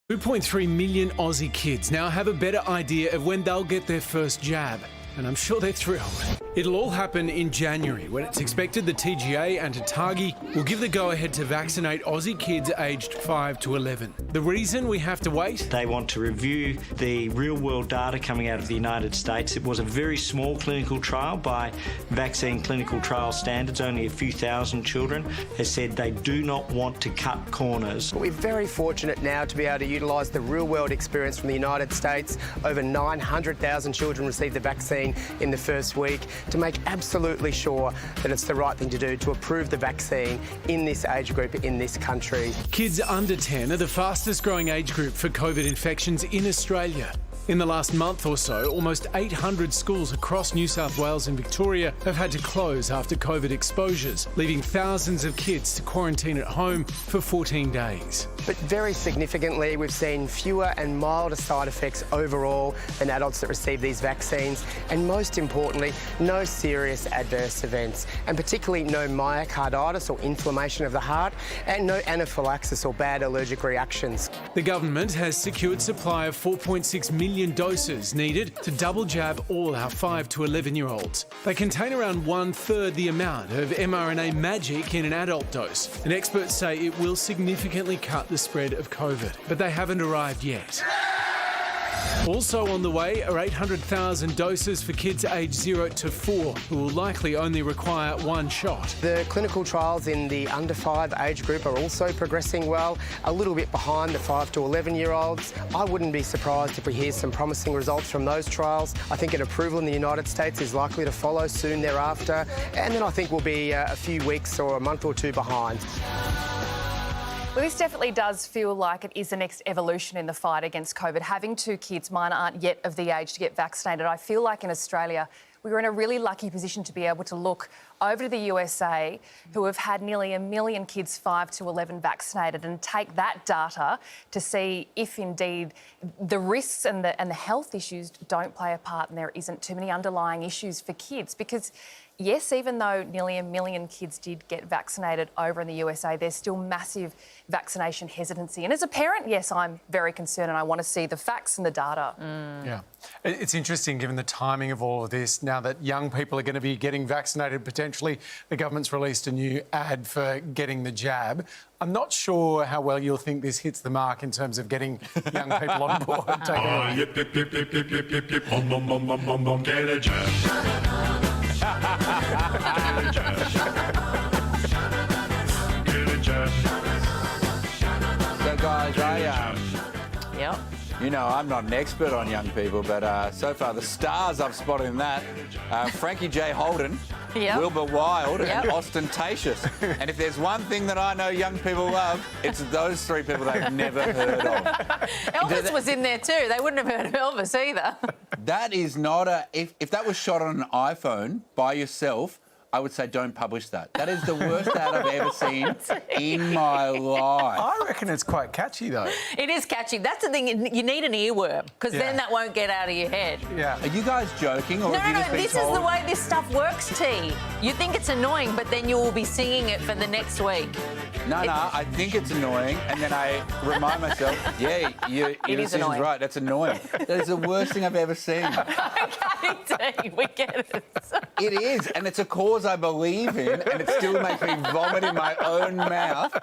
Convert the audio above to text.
2.3 million Aussie kids now have a better idea of when they'll get their first jab, and I'm sure they're thrilled. It'll all happen in January, when it's expected the TGA and ATAGI will give the go-ahead to vaccinate Aussie kids aged 5 to 11. The reason we have to wait? They want to review the real-world data coming out of the United States. It was a very small clinical trial by vaccine clinical trial standards, only a few thousand children. Has said they do not want to cut corners. We're very fortunate now to be able to utilise the real-world experience from the United States. Over 900,000 children received the vaccine in the first week, to make absolutely sure that it's the right thing to do to approve the vaccine in this age group in this country. Kids under 10 are the fastest growing age group for COVID infections in Australia. In the last month or so, almost 800 schools across New South Wales and Victoria have had to close after COVID exposures, leaving thousands of kids to quarantine at home for 14 days. But very significantly, we've seen fewer and milder side effects overall than adults that receive these vaccines, and most importantly, no serious adverse events, and particularly no myocarditis or inflammation of the heart, and no anaphylaxis or bad allergic reactions. The government has secured supply of 4.6 million doses needed to double jab all our 5 to 11-year-olds. They contain around 1/3 the amount of mRNA magic in an adult dose, and experts say it will significantly cut the spread of COVID, but they haven't arrived yet. Also on the way are 800,000 doses for kids aged 0 to 4, who will likely only require one shot. The clinical trials in the under 5 age group are also progressing well, a little bit behind the 5 to 11-year-olds. I wouldn't be surprised if we hear some promising results from those trials. I think an approval in the United States is likely to follow soon thereafter, and then I think we'll be a few weeks or a month or two behind. Well, this definitely does feel like it is the next evolution in the fight against COVID. Having 2 kids, mine aren't yet of the age to get vaccinated. I feel like in Australia, we were in a really lucky position to be able to look over to the USA, who have had nearly 1 million kids 5 to 11 vaccinated, and take that data to see if indeed the risks and the health issues don't play a part and there isn't too many underlying issues for kids. Because yes, even though nearly 1 million kids did get vaccinated over in the USA, there's still massive vaccination hesitancy. And as a parent, yes, I'm very concerned and I want to see the facts and the data. Yeah. It's interesting, given the timing of all of this, now that young people are going to be getting vaccinated potentially. The government's released a new ad for getting the jab. I'm not sure how well you'll think this hits the mark in terms of getting young people on board. Yip, yip, yip, yip, yip, yip, yip, yip, bum, bum, bum, bum, bum, bum, get a jab. So, guys, Yep. you know, I'm not an expert on young people, but so far the stars I've spotted in that, Frankie J. Holden, Yep. Wilbur Wilde, Yep. and Ostentatious. And if there's one thing that I know young people love, it's those 3 people they've never heard of. Elvis was in there too. They wouldn't have heard of Elvis either. That is not a... If that was shot on an iPhone by yourself, I would say don't publish that. That is the worst ad I've ever seen in my life. I reckon it's quite catchy, though. It is catchy. That's the thing. You need an earworm because then that won't get out of your head. Yeah. Are you guys joking? Or have you just been This told? is the way this stuff works, T. You think it's annoying, but then you will be singing it for the next week. No, I think it's annoying, and then I remind myself, yeah, your decision's annoying. right, that's annoying. That is the worst thing I've ever seen. Okay, T, we get it. It is, and it's a cause I believe in, and it still makes me vomit in my own mouth.